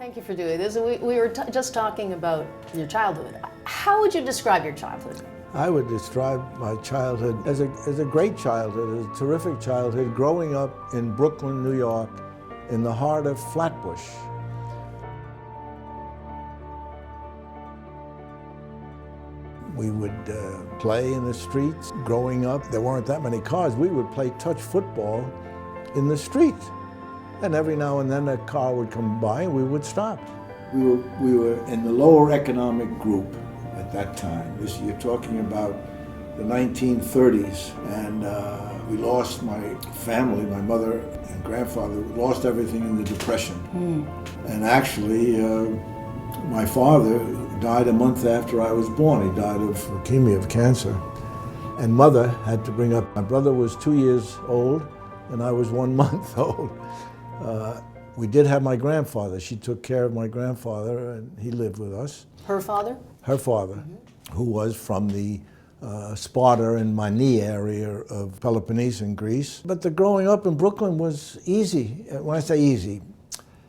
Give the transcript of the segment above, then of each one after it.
Thank you for doing this. We were just talking about your childhood. How would you describe your childhood? I would describe my childhood as a great childhood, as a terrific childhood, growing up in Brooklyn, New York, in the heart of Flatbush. We would play in the streets. Growing up, there weren't that many cars. We would play touch football in the street. And every now and then a car would come by and we would stop. We were in the lower economic group at that time. You're talking about the 1930s, and we lost my family, my mother and grandfather, lost everything in the Depression. And actually, my father died a month after I was born. He died of leukemia, of cancer. And mother had to bring up, my brother was 2 years old and I was 1 month old. We did have my grandfather. She took care of my grandfather and he lived with us. Her father? Her father, who was from the Sparta and Mani area of Peloponnese in Greece. But the growing up in Brooklyn was easy. When I say easy,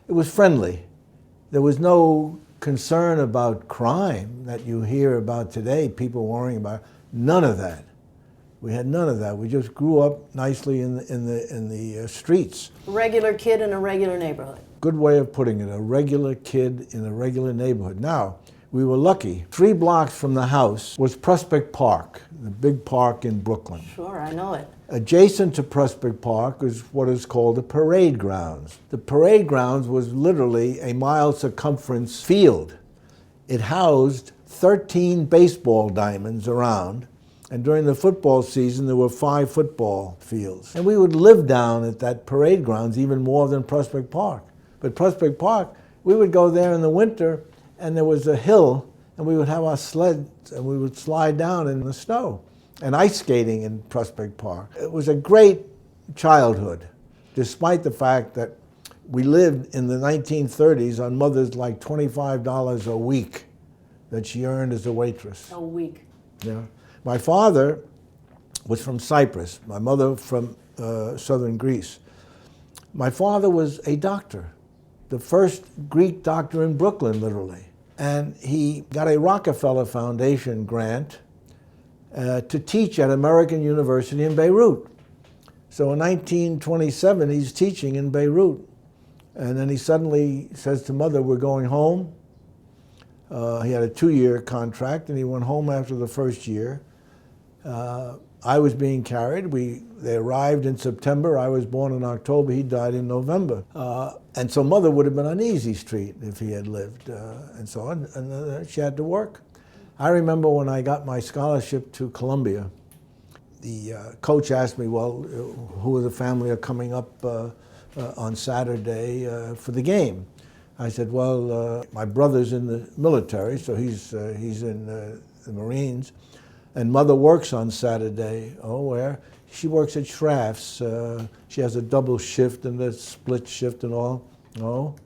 it was friendly. There was no concern about crime that you hear about today, people worrying about. None of that. We had none of that. We just grew up nicely in the streets. Regular kid in a regular neighborhood. Good way of putting it, a regular kid in a regular neighborhood. Now, we were lucky. 3 blocks from the house was Prospect Park, the big park in Brooklyn. Sure, I know it. Adjacent to Prospect Park is what is called the parade grounds. The parade grounds was literally a mile circumference field. It housed 13 baseball diamonds around, and during the football season there were 5 football fields. And we would live down at that parade grounds even more than Prospect Park. But Prospect Park, we would go there in the winter, and there was a hill, and we would have our sleds, and we would slide down in the snow. And ice skating in Prospect Park. It was a great childhood, despite the fact that we lived in the 1930s on mother's like $25 a week that she earned as a waitress. A week. Yeah. My father was from Cyprus, my mother from southern Greece. My father was a doctor, the first Greek doctor in Brooklyn, literally. And he got a Rockefeller Foundation grant to teach at American University in Beirut. So in 1927, he's teaching in Beirut. And then he suddenly says to mother, we're going home. He had a 2-year contract, and he went home after the first year. I was being carried. They arrived in September. I was born in October. He died in November. And so mother would have been on Easy Street if he had lived, and so on. And she had to work. I remember when I got my scholarship to Columbia, the coach asked me, well, who of the family are coming up on Saturday for the game? I said, well, my brother's in the military, so he's in the Marines, and mother works on Saturday. Oh, where? She works at Schraff's. She has a double shift and a split shift and all. Oh,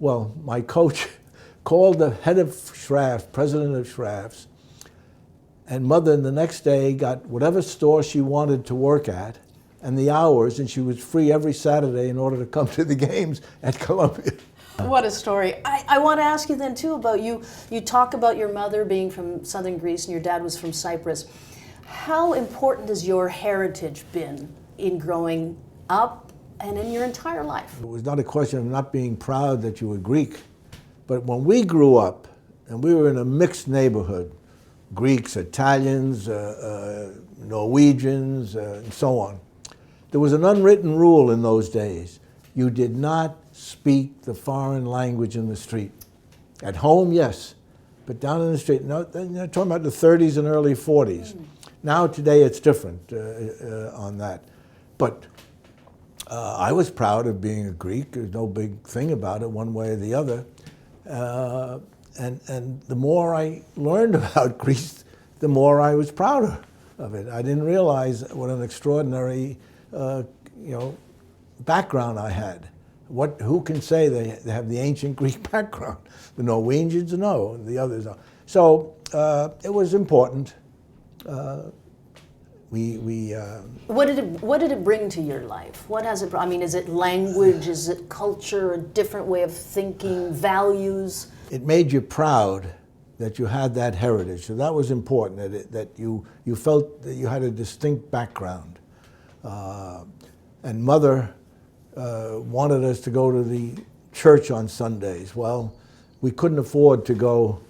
well, my coach called the head of Schraff's, president of Schraff's, and mother the next day got whatever store she wanted to work at and the hours, and she was free every Saturday in order to come to the games at Columbia. What a story. I want to ask you then too about you talk about your mother being from southern Greece and your dad was from Cyprus. How important has your heritage been in growing up and in your entire life? It was not a question of not being proud that you were Greek. But when we grew up, and we were in a mixed neighborhood, Greeks, Italians, Norwegians, and so on, there was an unwritten rule in those days. You did not speak the foreign language in the street. At home, yes, but down in the street, no, they're talking about the 30s and early 40s. Now, today, it's different on that. But I was proud of being a Greek. There's no big thing about it, one way or the other. And the more I learned about Greece, the more I was prouder of it. I didn't realize what an extraordinary, background I had. Who can say they have the ancient Greek background? The Norwegians, no. The others, no. So it was important. What did it bring to your life? What has it? I mean, is it language? Is it culture? A different way of thinking? Values? It made you proud that you had that heritage. So that was important. That you felt that you had a distinct background. And Mother wanted us to go to the church on Sundays. Well, we couldn't afford to go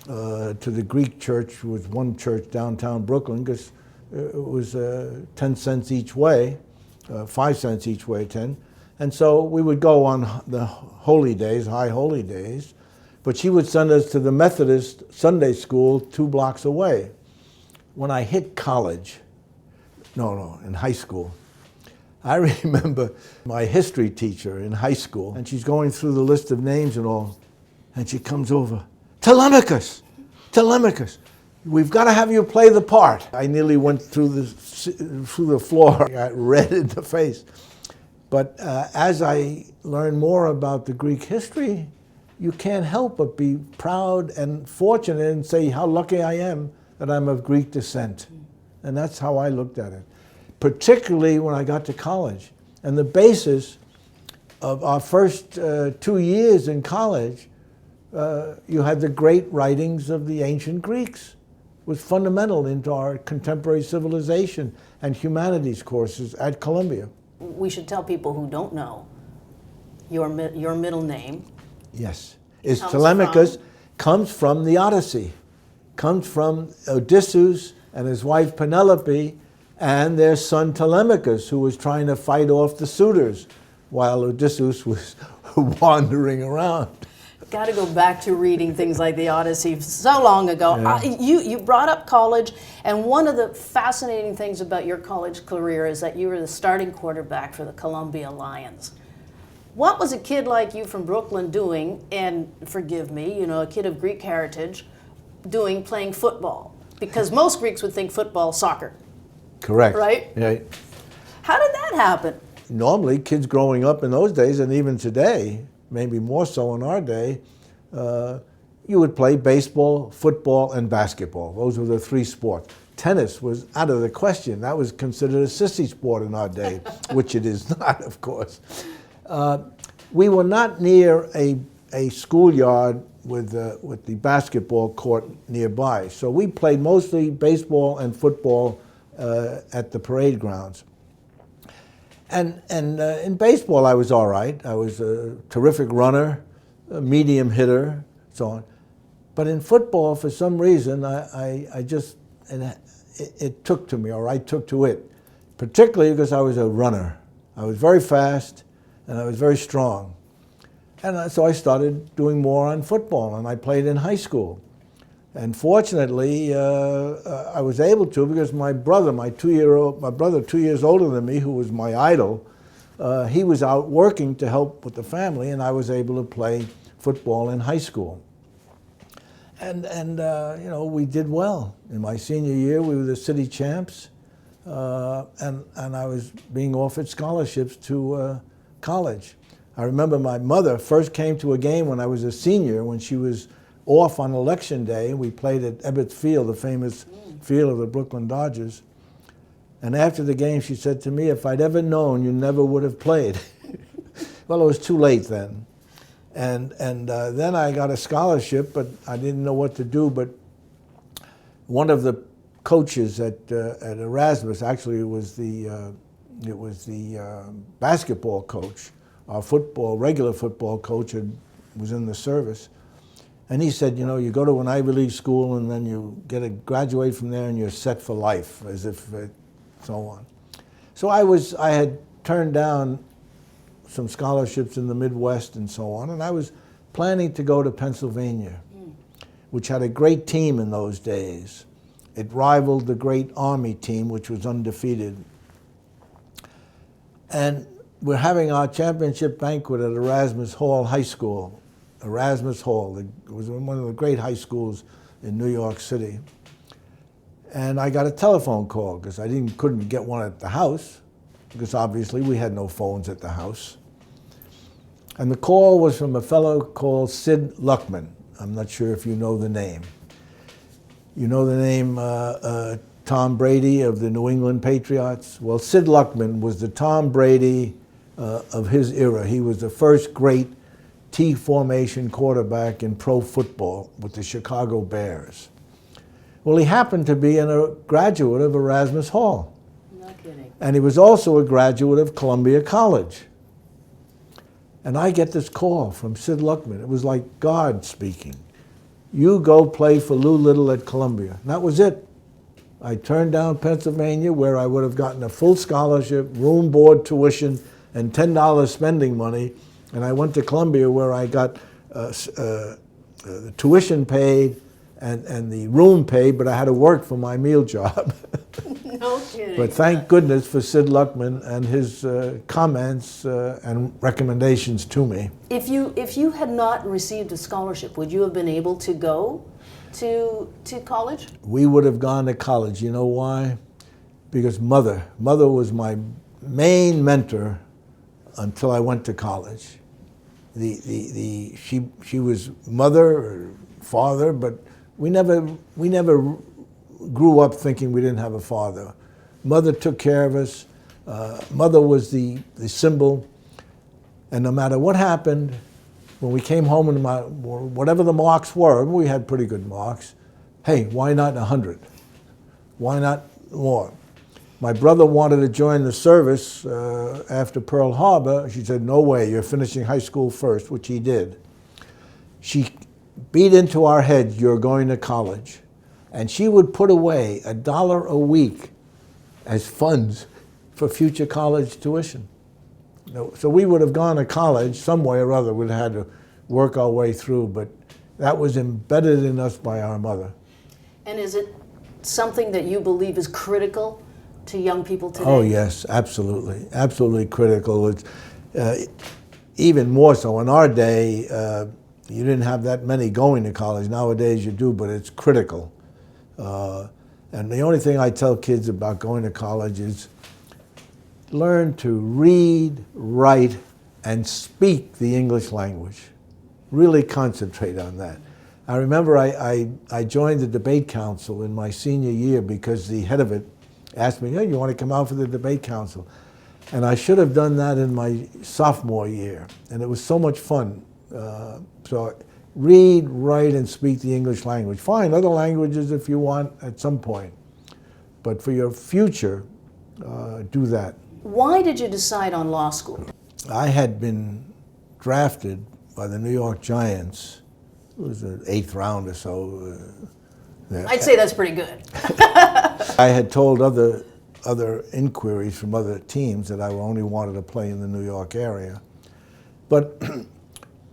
to the Greek church, which was one church downtown Brooklyn, because it was 10 cents each way, 5 cents each way, 10. And so we would go on the holy days, high holy days, but she would send us to the Methodist Sunday school 2 blocks away. When I hit college, in high school, I remember my history teacher in high school, and she's going through the list of names and all, and she comes over, Telemachus, Telemachus, we've got to have you play the part. I nearly went through the floor. I got red in the face. But as I learned more about the Greek history, you can't help but be proud and fortunate and say how lucky I am that I'm of Greek descent. And that's how I looked at it, particularly when I got to college. And the basis of our first 2 years in college, you had the great writings of the ancient Greeks. It was fundamental into our contemporary civilization and humanities courses at Columbia. We should tell people who don't know your middle name. Yes. Telemachus comes from the Odyssey, comes from Odysseus and his wife Penelope and their son Telemachus, who was trying to fight off the suitors while Odysseus was wandering around. Got to go back to reading things like the Odyssey so long ago. Yeah. You brought up college, and one of the fascinating things about your college career is that you were the starting quarterback for the Columbia Lions. What was a kid like you from Brooklyn doing, and forgive me, a kid of Greek heritage, doing playing football? Because most Greeks would think football, soccer. Correct. Right? Yeah. How did that happen? Normally, kids growing up in those days, and even today, maybe more so in our day, you would play baseball, football, and basketball. Those were the 3 sports. Tennis was out of the question. That was considered a sissy sport in our day, which it is not, of course. We were not near a schoolyard with the basketball court nearby. So we played mostly baseball and football at the parade grounds. And in baseball, I was all right. I was a terrific runner, a medium hitter, so on. But in football, for some reason, it took to me, or I took to it, particularly because I was a runner. I was very fast, and I was very strong. And so I started doing more on football, and I played in high school. And fortunately, I was able to because my brother, my 2 years older than me, who was my idol, he was out working to help with the family, and I was able to play football in high school. And we did well. In my senior year, we were the city champs, and I was being offered scholarships to college. I remember my mother first came to a game when I was a senior, when she was off on election day. We played at Ebbets Field, the famous field of the Brooklyn Dodgers. And after the game, she said to me, if I'd ever known, you never would have played. Well, it was too late then. And then I got a scholarship, but I didn't know what to do. But one of the coaches at Erasmus, actually it was the basketball coach, our regular football coach was in the service. And he said, you go to an Ivy League school and then you graduate from there and you're set for life, as if so on. So I had turned down some scholarships in the Midwest and so on, and I was planning to go to Pennsylvania, which had a great team in those days. It rivaled the great Army team, which was undefeated. And we're having our championship banquet at Erasmus Hall High School. Erasmus Hall. It was one of the great high schools in New York City. And I got a telephone call because I couldn't get one at the house, because obviously we had no phones at the house. And the call was from a fellow called Sid Luckman. I'm not sure if you know the name. You know the name Tom Brady of the New England Patriots. Well, Sid Luckman was the Tom Brady of his era. He was the first great T formation quarterback in pro football with the Chicago Bears. Well, he happened to be a graduate of Erasmus Hall. No kidding. And he was also a graduate of Columbia College. And I get this call from Sid Luckman. It was like God speaking. You go play for Lou Little at Columbia. And that was it. I turned down Pennsylvania, where I would have gotten a full scholarship, room, board, tuition, and $10 spending money. And I went to Columbia, where I got the tuition paid and the room paid, but I had to work for my meal job. No kidding. But thank goodness for Sid Luckman and his comments and recommendations to me. If you had not received a scholarship, would you have been able to go to college? We would have gone to college. You know why? Because Mother was my main mentor until I went to college. She was mother or father, but we never grew up thinking we didn't have a father. Mother took care of us. Mother was the symbol, and no matter what happened, when we came home and whatever the marks were, we had pretty good marks. Hey, why not 100? Why not more? My brother wanted to join the service after Pearl Harbor. She said, no way, you're finishing high school first, which he did. She beat into our heads, you're going to college. And she would put away $1 a week as funds for future college tuition. So we would have gone to college some way or other. We'd have had to work our way through, but that was embedded in us by our mother. And is it something that you believe is critical to young people today? Oh yes, absolutely, absolutely critical. It's even more so in our day. You didn't have that many going to college. Nowadays you do, but it's critical. And the only thing I tell kids about going to college is learn to read, write, and speak the English language. Really concentrate on that. I remember I joined the debate council in my senior year because the head of it asked me, hey, you want to come out for the debate council? And I should have done that in my sophomore year. And it was so much fun. So read, write, and speak the English language. Find other languages if you want at some point. But for your future, do that. Why did you decide on law school? I had been drafted by the New York Giants. It was the 8th round or so. I'd say that's pretty good. I had told other inquiries from other teams that I only wanted to play in the New York area. But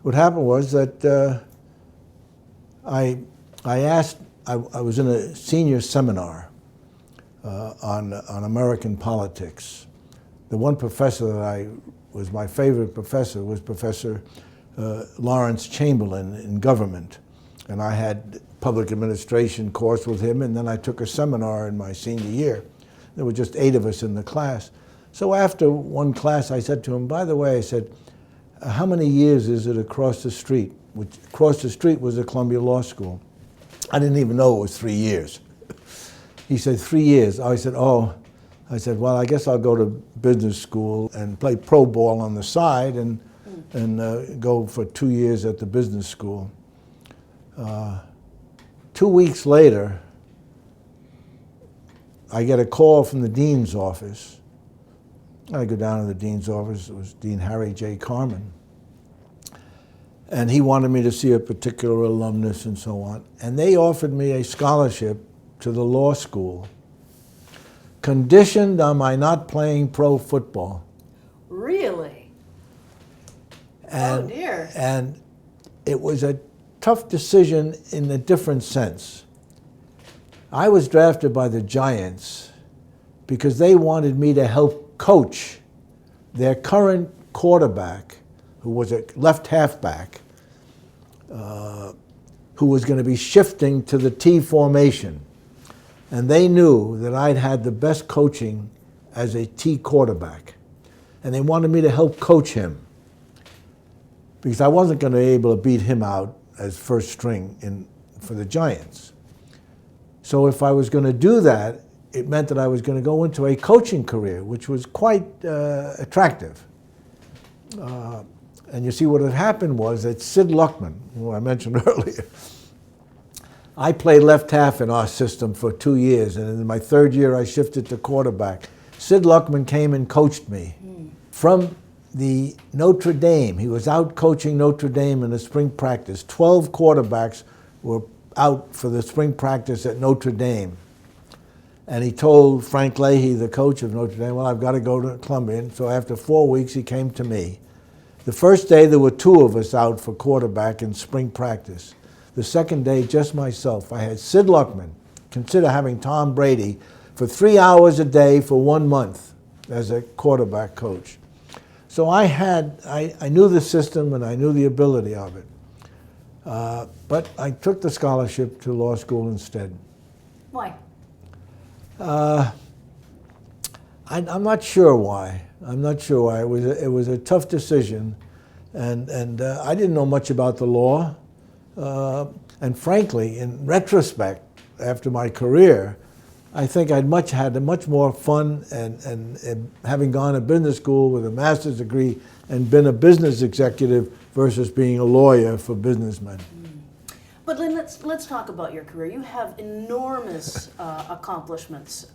what happened was that I was in a senior seminar on American politics. The one professor that was my favorite professor was Professor Lawrence Chamberlain in government. And I had public administration course with him, and then I took a seminar in my senior year. There were just 8 of us in the class. So after one class, I said to him, by the way, I said, how many years is it across the street? Which across the street was the Columbia Law School. I didn't even know it was 3 years. He said, 3 years. I said, oh. I said, well, I guess I'll go to business school and play pro ball on the side and go for 2 years at the business school. 2 weeks later, I get a call from the dean's office. I go down to the dean's office. It was Dean Harry J. Carman. And he wanted me to see a particular alumnus and so on. And they offered me a scholarship to the law school, conditioned on my not playing pro football. Really? And, oh dear. And it was a tough decision in a different sense. I was drafted by the Giants because they wanted me to help coach their current quarterback, who was a left halfback, who was going to be shifting to the T formation. And they knew that I'd had the best coaching as a T quarterback. And they wanted me to help coach him because I wasn't going to be able to beat him out as first string for the Giants. So if I was going to do that, it meant that I was going to go into a coaching career, which was quite attractive. And you see, what had happened was that Sid Luckman, who I mentioned earlier, I played left half in our system for 2 years, and in my third year I shifted to quarterback. Sid Luckman came and coached me from the Notre Dame. He was out coaching Notre Dame in the spring practice. 12 quarterbacks were out for the spring practice at Notre Dame. And he told Frank Leahy, the coach of Notre Dame, well, I've got to go to Columbia. And so after 4 weeks, he came to me. The first day, there were 2 of us out for quarterback in spring practice. The second day, just myself. I had Sid Luckman. Consider having Tom Brady for 3 hours a day for 1 month as a quarterback coach. So I knew the system and I knew the ability of it. But I took the scholarship to law school instead. Why? I'm not sure why. I'm not sure why. It was a tough decision, and I didn't know much about the law. And frankly, in retrospect, after my career, I think I'd had much more fun and having gone to business school with a master's degree and been a business executive versus being a lawyer for businessmen. But Lynn, let's talk about your career. You have enormous accomplishments.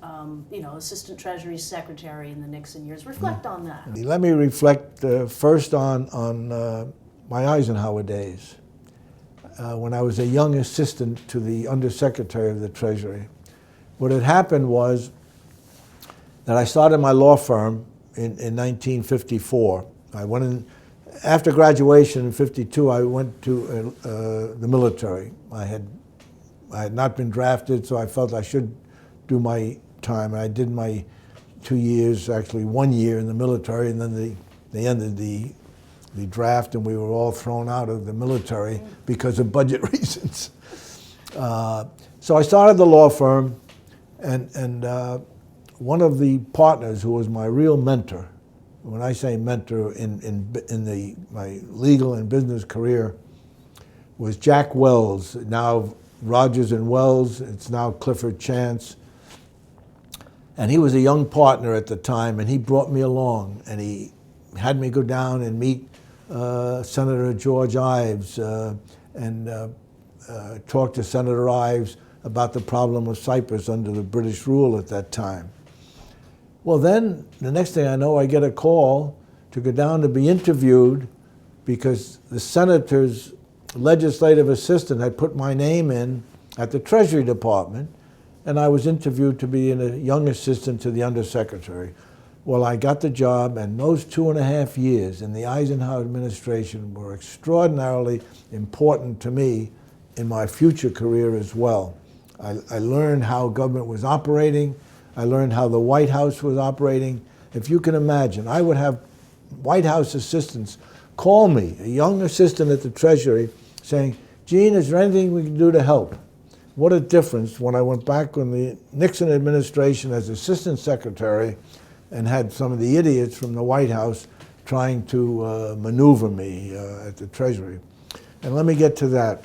Assistant Treasury Secretary in the Nixon years. Reflect on that. Let me reflect first on my Eisenhower days. When I was a young assistant to the Undersecretary of the Treasury. What had happened was that I started my law firm in 1954. I went in, after graduation in 52, I went to the military. I had not been drafted, so I felt I should do my time. I did my 2 years, actually 1 year in the military, and then they ended the draft, and we were all thrown out of the military because of budget reasons. So I started the law firm, and one of the partners who was my real mentor, when I say mentor in my legal and business career, was Jack Wells, now Rogers and Wells. It's now Clifford Chance. And he was a young partner at the time, and he brought me along, and he had me go down and meet Senator George Ives and talk to Senator Ives about the problem of Cyprus under the British rule at that time. Well, then, the next thing I know, I get a call to go down to be interviewed because the senator's legislative assistant had put my name in at the Treasury Department, and I was interviewed to be a young assistant to the Undersecretary. Well, I got the job, and those 2.5 years in the Eisenhower administration were extraordinarily important to me in my future career as well. I learned how government was operating. I learned how the White House was operating. If you can imagine, I would have White House assistants call me, a young assistant at the Treasury, saying, Gene, is there anything we can do to help? What a difference when I went back in the Nixon administration as assistant secretary and had some of the idiots from the White House trying to maneuver me at the Treasury. And let me get to that.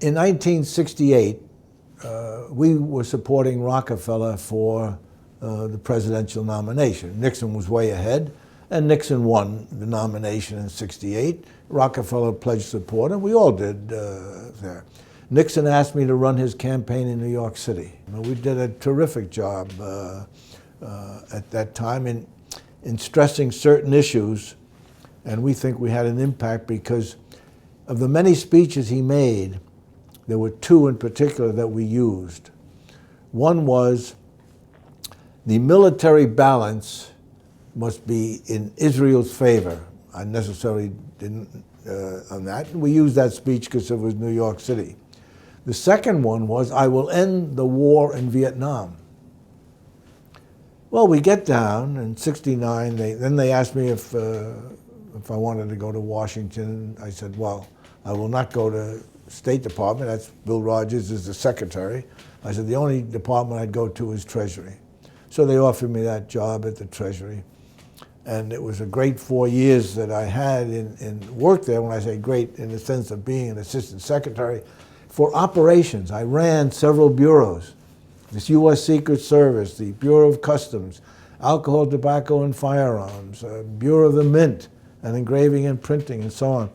In 1968, we were supporting Rockefeller for the presidential nomination. Nixon was way ahead, and Nixon won the nomination in '68. Rockefeller pledged support, and we all did there. Nixon asked me to run his campaign in New York City. We did a terrific job at that time in stressing certain issues, and we think we had an impact because of the many speeches he made. There were 2 in particular that we used. One was the military balance must be in Israel's favor. I necessarily didn't on that. And we used that speech because it was New York City. The second one was, I will end the war in Vietnam. Well, we get down in '69. Then they asked me if I wanted to go to Washington. I said, well, I will not go to State Department. That's Bill Rogers is the secretary. I said, the only department I'd go to is Treasury. So they offered me that job at the Treasury. And it was a great 4 years that I had in work there. When I say great, in the sense of being an assistant secretary for operations. I ran several bureaus. this U.S. Secret Service, the Bureau of Customs, Alcohol, Tobacco, and Firearms, Bureau of the Mint, and Engraving and Printing, and so on.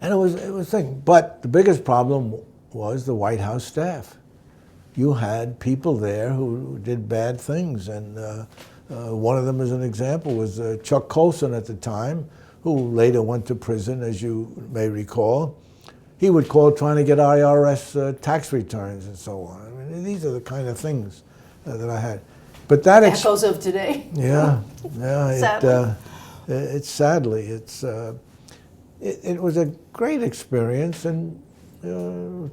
And it was a thing. But the biggest problem was the White House staff. You had people there who did bad things, and one of them, as an example, was Chuck Colson at the time, who later went to prison, as you may recall. He would call trying to get IRS tax returns and so on. I mean, these are the kind of things that I had. But that echoes of today. Yeah, yeah. Sadly. It was a great experience and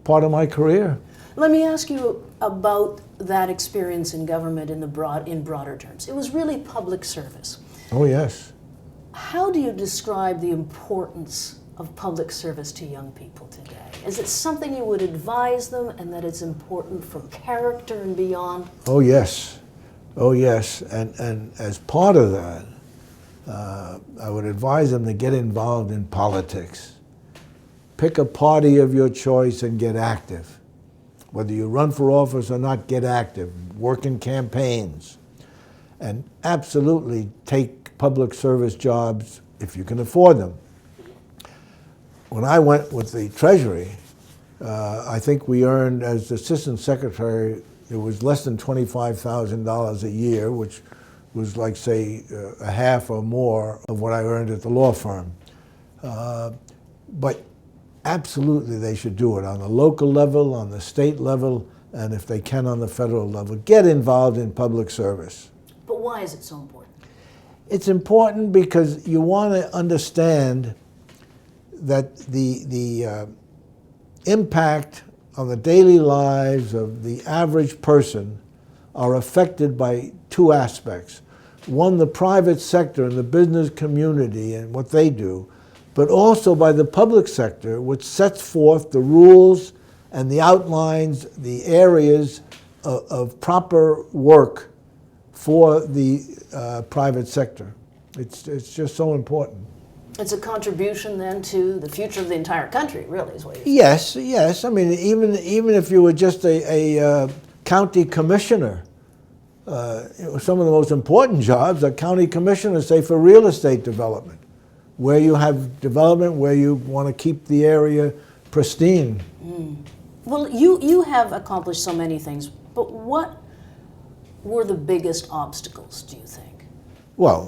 part of my career. Let me ask you about that experience in government in broader terms. It was really public service. Oh, yes. How do you describe the importance of public service to young people today? Is it something you would advise them, and that it's important for character and beyond? Oh, yes. Oh, yes. And as part of that, I would advise them to get involved in politics. Pick a party of your choice and get active. Whether you run for office or not, get active. Work in campaigns. And absolutely take public service jobs if you can afford them. When I went with the Treasury, I think we earned, as Assistant Secretary, it was less than $25,000 a year, which was like, say, a half or more of what I earned at the law firm. But absolutely they should do it on the local level, on the state level, and if they can on the federal level. Get involved in public service. But why is it so important? It's important because you want to understand that the impact on the daily lives of the average person are affected by two aspects. One, the private sector and the business community and what they do, but also by the public sector, which sets forth the rules and the outlines, the areas of proper work for the private sector. It's just so important. It's a contribution then to the future of the entire country, really, is what you're saying. Yes, yes. I mean, even if you were just a county commissioner, some of the most important jobs are county commissioners, say, for real estate development, where you have development, where you want to keep the area pristine. Well, you have accomplished so many things, but what were the biggest obstacles, do you think? Well,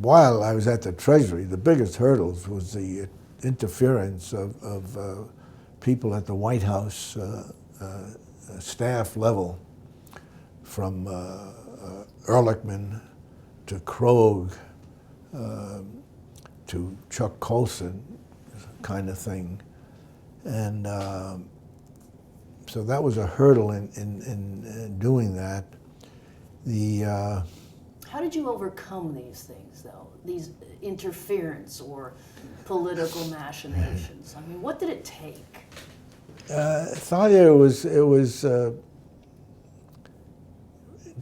while I was at the Treasury, the biggest hurdles was the interference of people at the White House staff level, from Ehrlichman to Krogh to Chuck Colson kind of thing. And so that was a hurdle in doing that. How did you overcome these things, though? These interference or political machinations? I mean, what did it take? Thalia, it was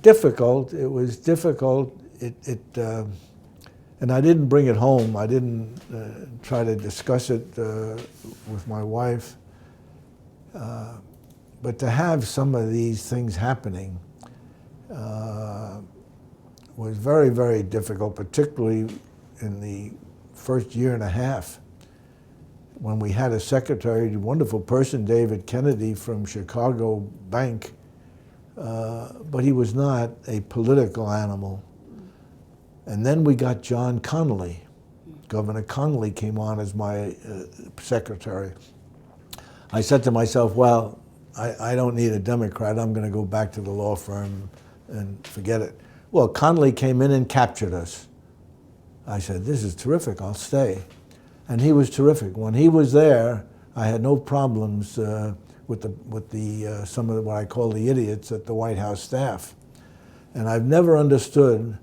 difficult. It was difficult. And I didn't bring it home. I didn't try to discuss it with my wife. But to have some of these things happening was very, very difficult, particularly in the first year and a half, when we had a secretary, a wonderful person, David Kennedy from Chicago Bank, but he was not a political animal. And then we got John Connolly. Governor Connolly came on as my secretary. I said to myself, well, I don't need a Democrat. I'm going to go back to the law firm and forget it. Well, Connolly came in and captured us. I said, this is terrific, I'll stay. And he was terrific. When he was there, I had no problems with some of what I call the idiots at the White House staff. And I've never understood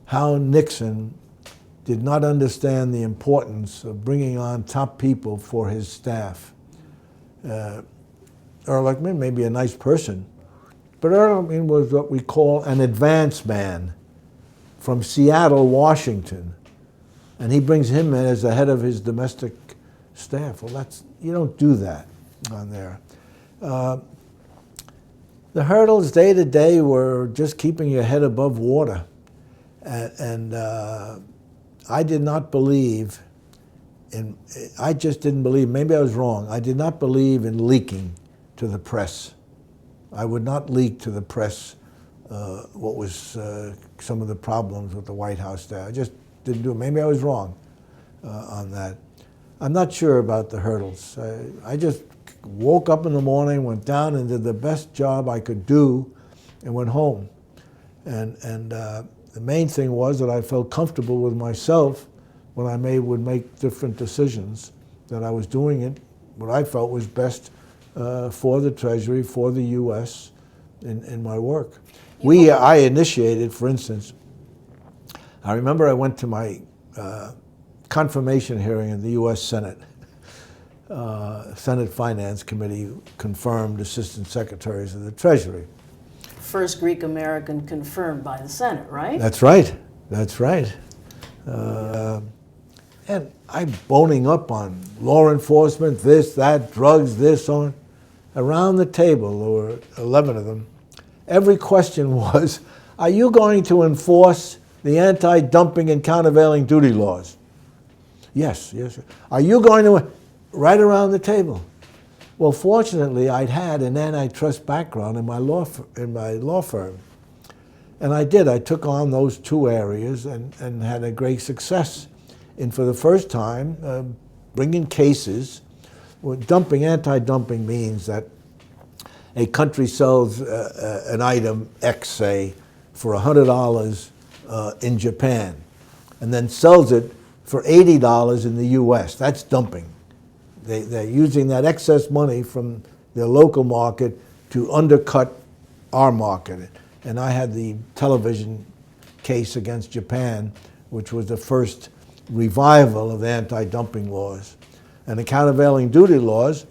how Nixon did not understand the importance of bringing on top people for his staff. Ehrlichman may be a nice person, but Ehrlichman was what we call an advance man from Seattle, Washington. And he brings him in as the head of his domestic staff. Well, you don't do that on there. The hurdles day to day were just keeping your head above water. And I did not believe in, I just didn't believe, maybe I was wrong, I did not believe in leaking to the press. I would not leak to the press what was some of the problems with the White House there. I just didn't do it. Maybe I was wrong on that. I'm not sure about the hurdles. I just woke up in the morning, went down and did the best job I could do and went home. And the main thing was that I felt comfortable with myself when I would make different decisions, that I was doing it, what I felt was best for the Treasury, for the U.S. in my work. I initiated, for instance, I remember I went to my confirmation hearing in the U.S. Senate. Senate Finance Committee confirmed Assistant Secretaries of the Treasury. First Greek American confirmed by the Senate, right? That's right. That's right. And I'm boning up on law enforcement, this, that, drugs, this, on. Around the table, there were 11 of them. Every question was, are you going to enforce the anti-dumping and countervailing duty laws? Yes, yes. Are you going to, right around the table? Well, fortunately, I'd had an antitrust background in my law firm. And I did. I took on those two areas and had a great success in, for the first time, bringing cases. Well, anti-dumping means that a country sells an item, X, say, for $100 in Japan, and then sells it for $80 in the U.S. That's dumping. They're using that excess money from their local market to undercut our market. And I had the television case against Japan, which was the first revival of anti-dumping laws. And the countervailing duty laws,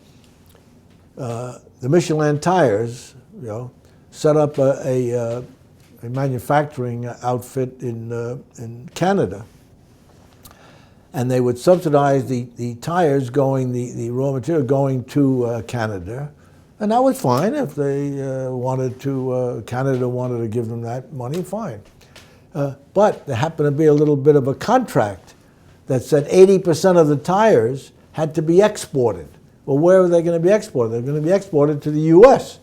the Michelin tires, set up a manufacturing outfit in Canada. And they would subsidize the tires going, the raw material going to Canada. And that was fine if they wanted to, Canada wanted to give them that money, fine. But there happened to be a little bit of a contract that said 80% of the tires had to be exported. Well, where are they going to be exported? They're going to be exported to the U.S.,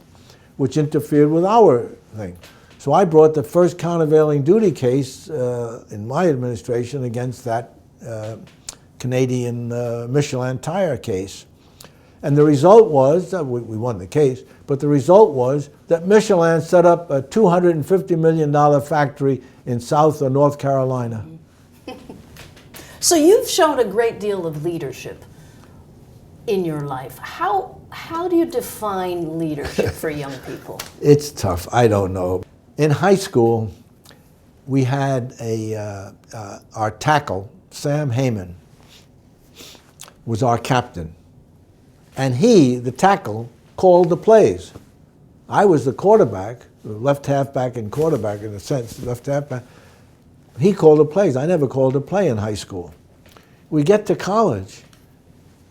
which interfered with our thing. So I brought the first countervailing duty case in my administration against that Canadian Michelin tire case. And the result was, that we won the case, but the result was that Michelin set up a $250 million factory in South or North Carolina. So you've shown a great deal of leadership in your life. How do you define leadership for young people? It's tough. I don't know. In high school, we had our tackle, Sam Heyman, was our captain. And he, the tackle, called the plays. I was the quarterback, the left halfback and quarterback in a sense, left halfback. He called the plays. I never called a play in high school. We get to college,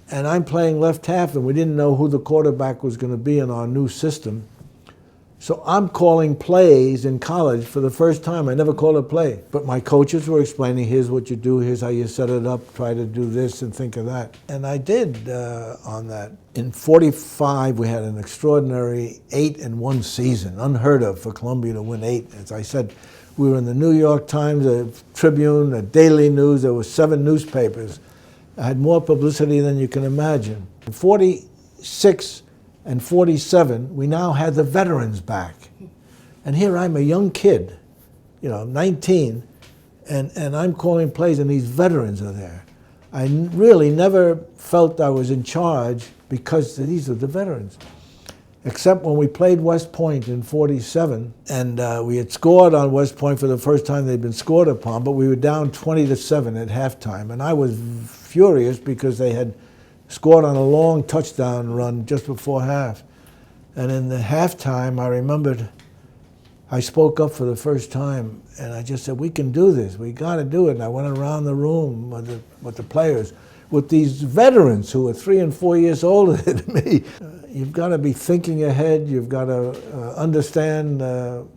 and I'm playing left half, and we didn't know who the quarterback was going to be in our new system. So I'm calling plays in college for the first time. I never called a play. But my coaches were explaining, here's what you do, here's how you set it up, try to do this and think of that. And I did on that. In '45, we had an extraordinary 8-1 season, unheard of for Columbia to win 8. As I said, we were in the New York Times, the Tribune, the Daily News. There were 7 newspapers. I had more publicity than you can imagine. In '46 and '47, we now had the veterans back. And here I'm a young kid, 19, and I'm calling plays and these veterans are there. I really never felt I was in charge because these are the veterans. Except when we played West Point in '47, and we had scored on West Point for the first time they'd been scored upon, but we were down 20-7 at halftime. And I was furious because they had scored on a long touchdown run just before half. And in the halftime, I remembered I spoke up for the first time, and I just said, we can do this, we got to do it. And I went around the room with the players, with these veterans who were 3 and 4 years older than me. you've got to be thinking ahead. You've got to understand the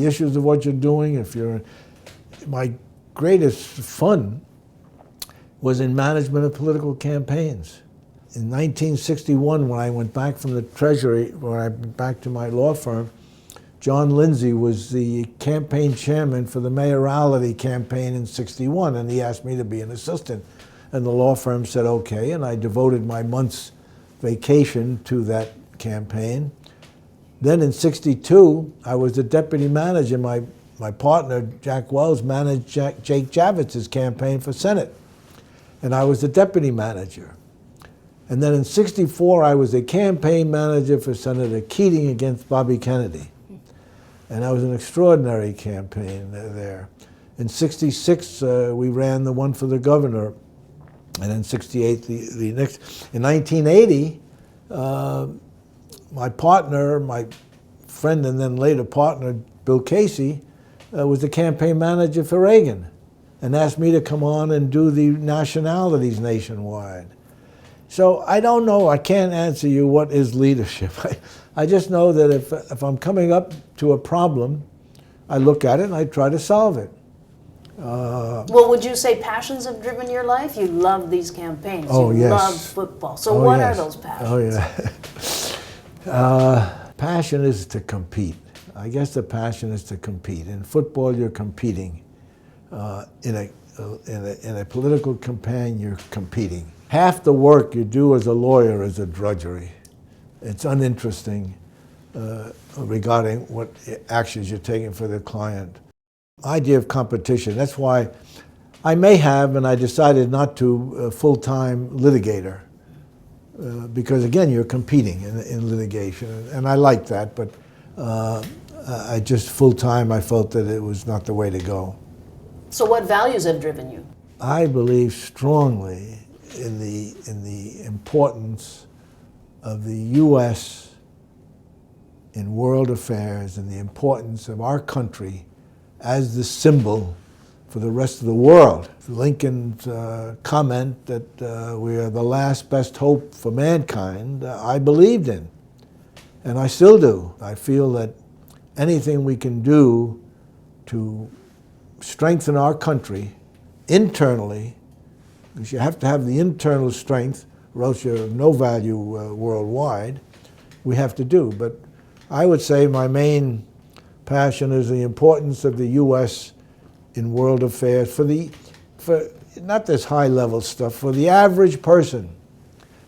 issues of what you're doing. My greatest fun was in management of political campaigns. In 1961, when I went back from the Treasury, when I went back to my law firm, John Lindsay was the campaign chairman for the mayoralty campaign in '61, and he asked me to be an assistant. And the law firm said okay, and I devoted my month's vacation to that campaign. Then in '62, I was the deputy manager. My partner, Jack Wells, managed Jake Javitz's campaign for Senate, and I was the deputy manager. And then in '64, I was the campaign manager for Senator Keating against Bobby Kennedy. And that was an extraordinary campaign there. In '66, we ran the one for the governor. And in '68, the next. In 1980, my partner, my friend and then later partner, Bill Casey, was the campaign manager for Reagan and asked me to come on and do the nationalities nationwide. So I don't know, I can't answer you what is leadership. I just know that if I'm coming up to a problem, I look at it and I try to solve it. Well, would you say passions have driven your life? You love these campaigns. Oh, you yes. love football. So what are those passions? Oh, yeah. Passion is to compete. I guess the passion is to compete. In football, you're competing. In a political campaign, you're competing. Half the work you do as a lawyer is a drudgery. It's uninteresting regarding what actions you're taking for the client. Idea of competition, that's why I may have, and I decided not to, a full-time litigator. Because again, you're competing in litigation, and I like that, but I just full-time, I felt that it was not the way to go. So what values have driven you? I believe strongly in the importance of the U.S. in world affairs and the importance of our country as the symbol for the rest of the world. Lincoln's comment that we are the last best hope for mankind, I believed in, and I still do. I feel that anything we can do to strengthen our country internally, because you have to have the internal strength or else you're of no value worldwide, we have to do. But I would say my main passion is the importance of the U.S. in world affairs for not this high-level stuff, for the average person.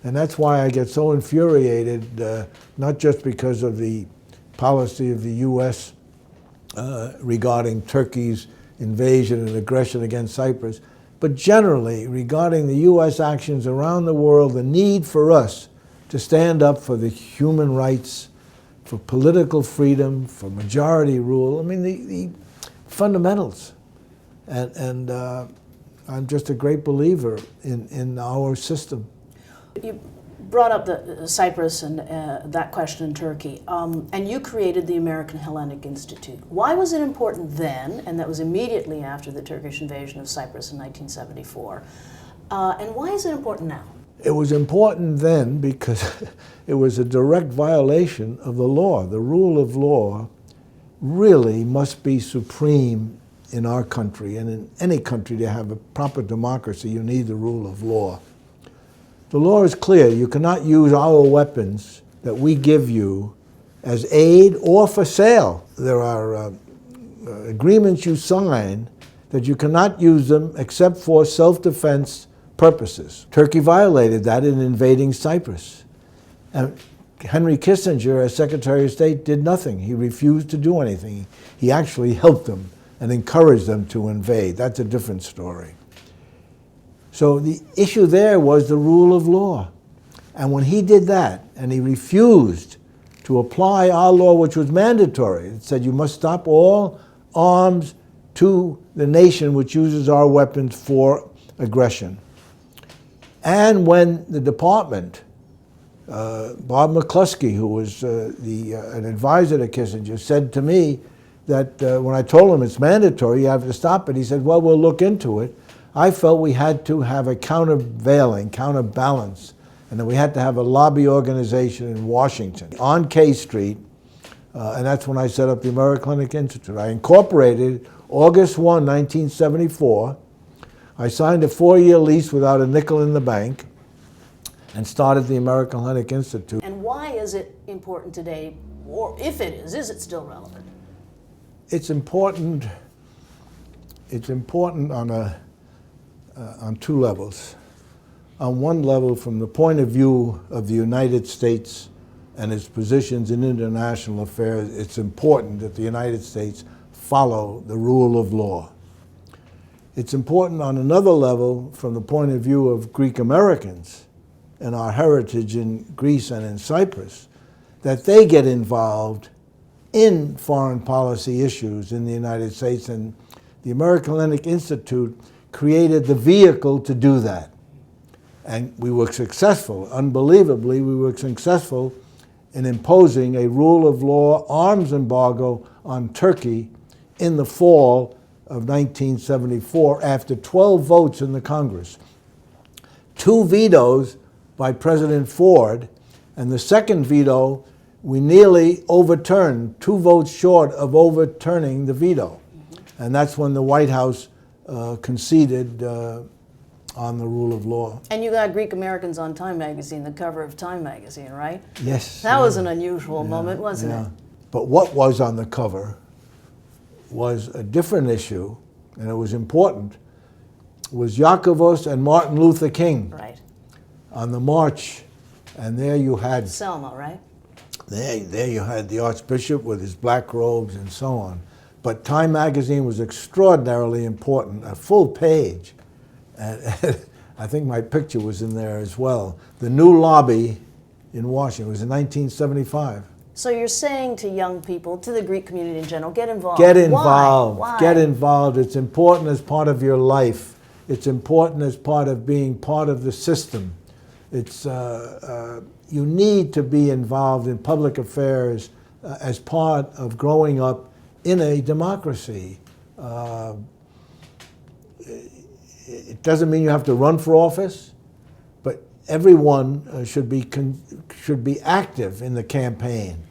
And that's why I get so infuriated, not just because of the policy of the U.S. Regarding Turkey's invasion and aggression against Cyprus, but generally regarding the U.S. actions around the world, the need for us to stand up for the human rights, for political freedom, for majority rule. I mean, the fundamentals. And I'm just a great believer in our system. You brought up the Cyprus and that question in Turkey, and you created the American Hellenic Institute. Why was it important then, and that was immediately after the Turkish invasion of Cyprus in 1974, and why is it important now? It was important then because it was a direct violation of the law. The rule of law really must be supreme in our country, and in any country to have a proper democracy, you need the rule of law. The law is clear. You cannot use our weapons that we give you as aid or for sale. There are agreements you sign that you cannot use them except for self-defense purposes. Turkey violated that in invading Cyprus. And Henry Kissinger, as Secretary of State, did nothing. He refused to do anything. He actually helped them and encouraged them to invade. That's a different story. So the issue there was the rule of law. And when he did that, and he refused to apply our law, which was mandatory, it said you must stop all arms to the nation which uses our weapons for aggression. And when the department, Bob McCluskey, who was an advisor to Kissinger, said to me that when I told him it's mandatory, you have to stop it, he said, well, we'll look into it. I felt we had to have a counterbalance and then we had to have a lobby organization in Washington on K Street, and that's when I set up the Americlinic Institute. I incorporated August 1, 1974. I signed a 4-year lease without a nickel in the bank and started the Americlinic Institute. And why is it important today, or if it is it still relevant? It's important. It's important on two levels. On one level, from the point of view of the United States and its positions in international affairs, it's important that the United States follow the rule of law. It's important on another level from the point of view of Greek Americans and our heritage in Greece and in Cyprus, that they get involved in foreign policy issues in the United States, and the Americlinic Institute created the vehicle to do that. And we were successful. Unbelievably, we were successful in imposing a rule of law arms embargo on Turkey in the fall of 1974 after 12 votes in the Congress. 2 vetoes by President Ford, and the second veto we nearly overturned, 2 votes short of overturning the veto. And that's when the White House conceded on the rule of law. And you got Greek Americans on Time magazine, the cover of Time magazine, right? Yes. That was an unusual moment, wasn't it? But what was on the cover was a different issue, and it was important, was Yakovos and Martin Luther King. Right. On the march, and there you had Selma, right? There you had the Archbishop with his black robes and so on. But Time magazine was extraordinarily important, a full page. And I think my picture was in there as well. The new lobby in Washington, it was in 1975. So you're saying to young people, to the Greek community in general, get involved. Get involved. Why? Get involved. It's important as part of your life. It's important as part of being part of the system. It's you need to be involved in public affairs as part of growing up in a democracy. It doesn't mean you have to run for office, but everyone should be active in the campaign.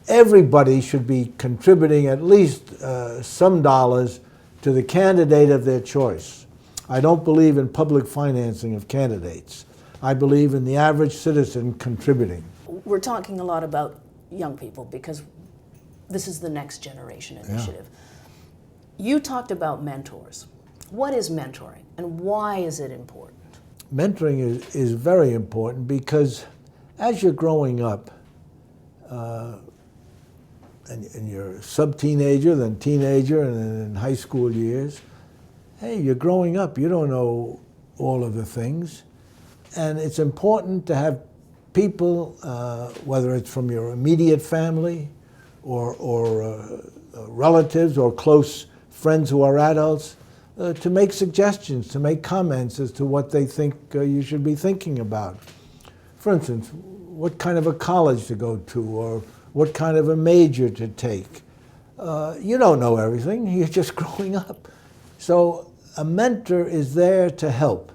Everybody should be contributing at least some dollars to the candidate of their choice. I don't believe in public financing of candidates. I believe in the average citizen contributing. We're talking a lot about young people because this is the next generation initiative. Yeah. You talked about mentors. What is mentoring and why is it important? Mentoring is very important because as you're growing up, and you're a sub-teenager, then teenager, and then in high school years, hey, you're growing up. You don't know all of the things. And it's important to have people, whether it's from your immediate family or relatives or close friends who are adults, to make suggestions, to make comments as to what they think you should be thinking about. For instance, what kind of a college to go to or what kind of a major to take. You don't know everything. You're just growing up. So a mentor is there to help.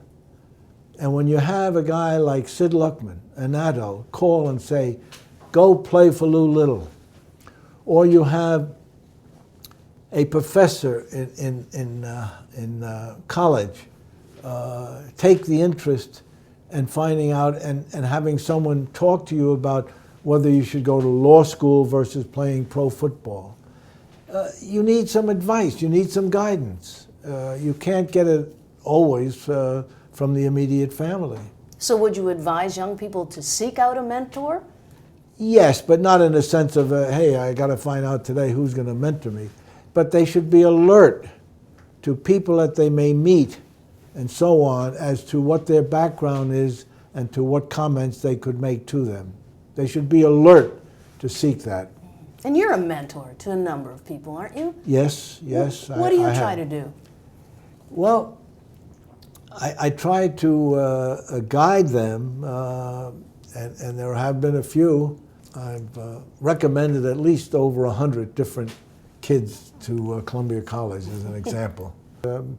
And when you have a guy like Sid Luckman, an adult, call and say, go play for Lou Little. Or you have a professor in college take the interest in finding out and having someone talk to you about whether you should go to law school versus playing pro football. You need some advice. You need some guidance. You can't get it always from the immediate family. So would you advise young people to seek out a mentor? Yes, but not in the sense of, hey, I got to find out today who's going to mentor me. But they should be alert to people that they may meet and so on as to what their background is and to what comments they could make to them. They should be alert to seek that. And you're a mentor to a number of people, aren't you? Yes, yes. What do you try to do? Well, I try to guide them, and there have been a few. I've recommended at least over 100 different kids to Columbia College as an example.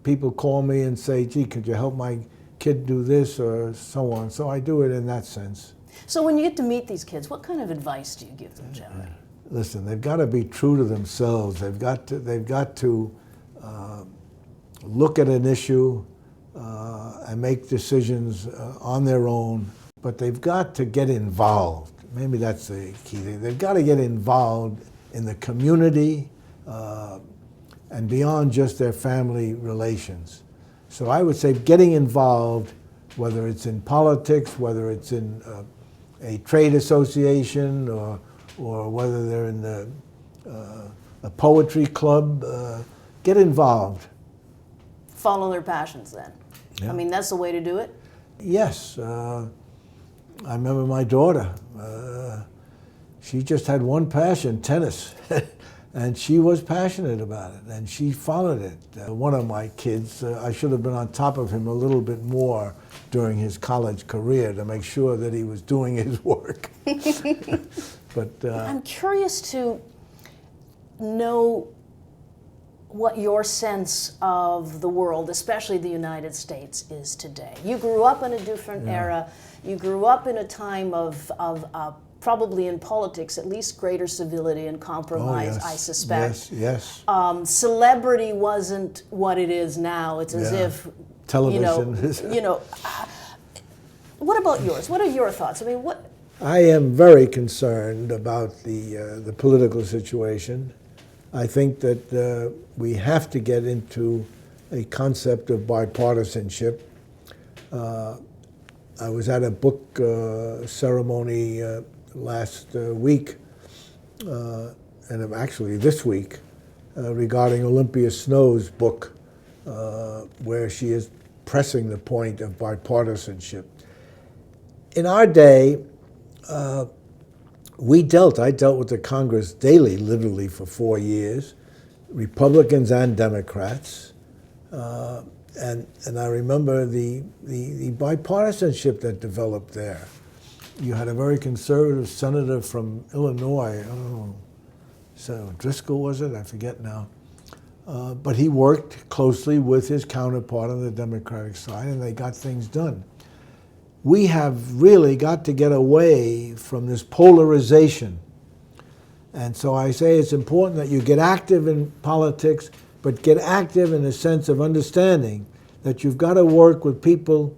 People call me and say, gee, could you help my kid do this or so on. So I do it in that sense. So when you get to meet these kids, what kind of advice do you give them generally? Listen, they've got to be true to themselves. They've got to look at an issue and make decisions on their own. But they've got to get involved. Maybe that's the key thing. They've got to get involved in the community and beyond just their family relations. So I would say getting involved, whether it's in politics, whether it's in a trade association, or whether they're in a poetry club, get involved. Follow their passions then. Yeah. I mean, that's the way to do it? Yes. I remember my daughter. She just had one passion, tennis. And she was passionate about it, and she followed it. One of my kids, I should have been on top of him a little bit more during his college career to make sure that he was doing his work. But I'm curious to know what your sense of the world, especially the United States, is today. You grew up in a different era. You grew up in a time of probably in politics, at least greater civility and compromise, I suspect. Yes. Celebrity wasn't what it is now. It's as if television. You know. What about yours? What are your thoughts? I mean, what? I am very concerned about the political situation. I think that we have to get into a concept of bipartisanship. I was at a book ceremony last week, and actually this week, regarding Olympia Snow's book, where she is pressing the point of bipartisanship. In our day, I dealt with the Congress daily, literally for 4 years, Republicans and Democrats. And I remember the bipartisanship that developed there. You had a very conservative senator from Illinois, I don't know, Senator Driscoll was it? I forget now. But he worked closely with his counterpart on the Democratic side, and they got things done. We have really got to get away from this polarization. And so I say it's important that you get active in politics, but get active in a sense of understanding that you've got to work with people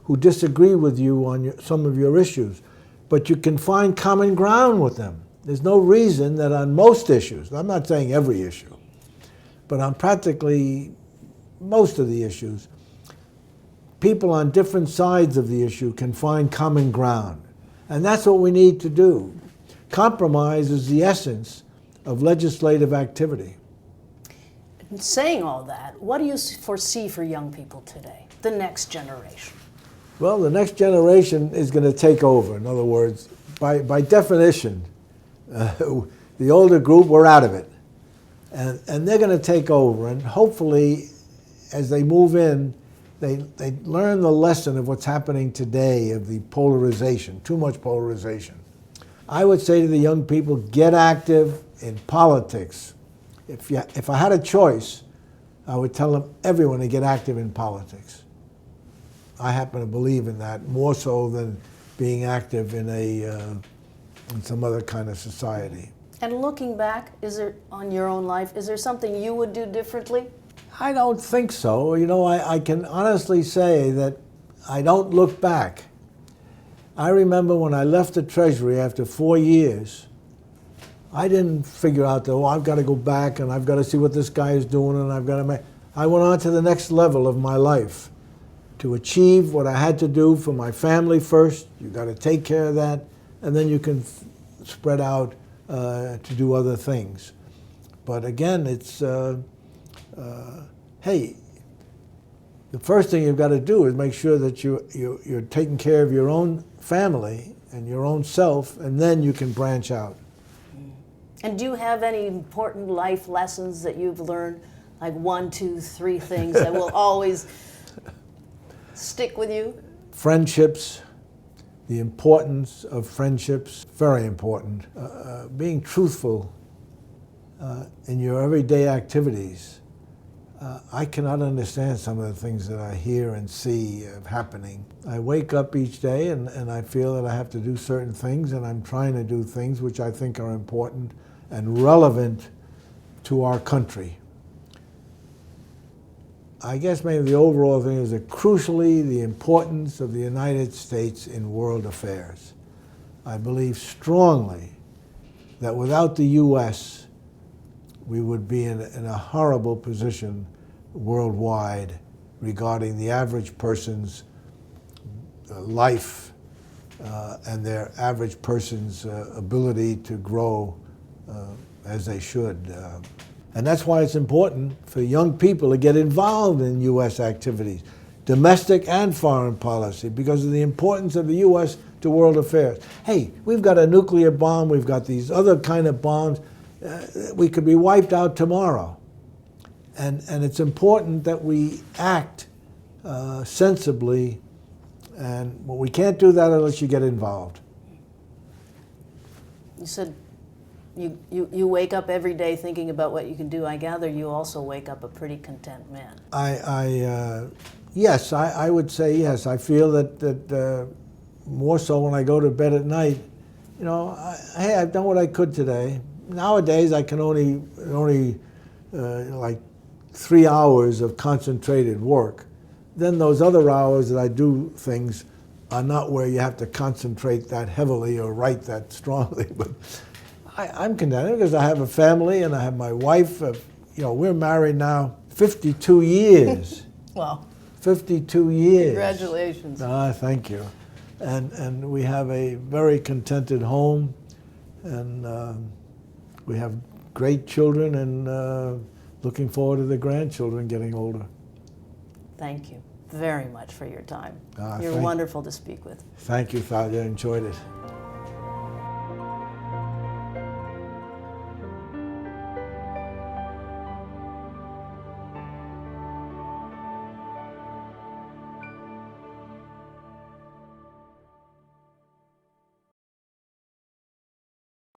who disagree with you on some of your issues, but you can find common ground with them. There's no reason that on most issues, I'm not saying every issue, but on practically most of the issues, people on different sides of the issue can find common ground. And that's what we need to do. Compromise is the essence of legislative activity. Saying all that, what do you foresee for young people today, the next generation? Well, the next generation is going to take over. In other words, by definition, the older group, we're out of it. And they're going to take over. And hopefully, as they move in, they learn the lesson of what's happening today, of the polarization, too much polarization. I would say to the young people, get active in politics. If I had a choice, I would tell them, everyone, to get active in politics. I happen to believe in that more so than being active in some other kind of society. And looking back, on your own life, is there something you would do differently? I don't think so. You know, I can honestly say that I don't look back. I remember when I left the Treasury after 4 years, I didn't figure out that, oh, I've got to go back and I've got to see what this guy is doing and I've got to make... I went on to the next level of my life to achieve what I had to do for my family first. You've got to take care of that, and then you can spread out to do other things. But again, it's, hey, the first thing you've got to do is make sure that you're taking care of your own family and your own self, and then you can branch out. And do you have any important life lessons that you've learned, like 1, 2, 3 things that will always stick with you? Friendships, the importance of friendships, very important. Being truthful in your everyday activities. I cannot understand some of the things that I hear and see happening. I wake up each day and I feel that I have to do certain things, and I'm trying to do things which I think are important and relevant to our country. I guess maybe the overall thing is that crucially the importance of the United States in world affairs. I believe strongly that without the U.S., we would be in a horrible position worldwide regarding the average person's life and their average person's ability to grow as they should. And that's why it's important for young people to get involved in U.S. activities, domestic and foreign policy, because of the importance of the U.S. to world affairs. Hey, we've got a nuclear bomb, we've got these other kind of bombs. We could be wiped out tomorrow. And it's important that we act sensibly, and well, we can't do that unless you get involved. You said you wake up every day thinking about what you can do. I gather you also wake up a pretty content man. Yes, I would say yes. I feel that more so when I go to bed at night, you know, hey, I've done what I could today. Nowadays, I can only like 3 hours of concentrated work. Then those other hours that I do things are not where you have to concentrate that heavily or write that strongly. But I'm contented because I have a family and I have my wife. You know, we're married now 52 years. Well, 52 years. Congratulations. Thank you. And we have a very contented home, and we have great children, and looking forward to the grandchildren getting older. Thank you very much for your time. Ah, You're wonderful to speak with. Thank you, Thalia. Enjoyed it.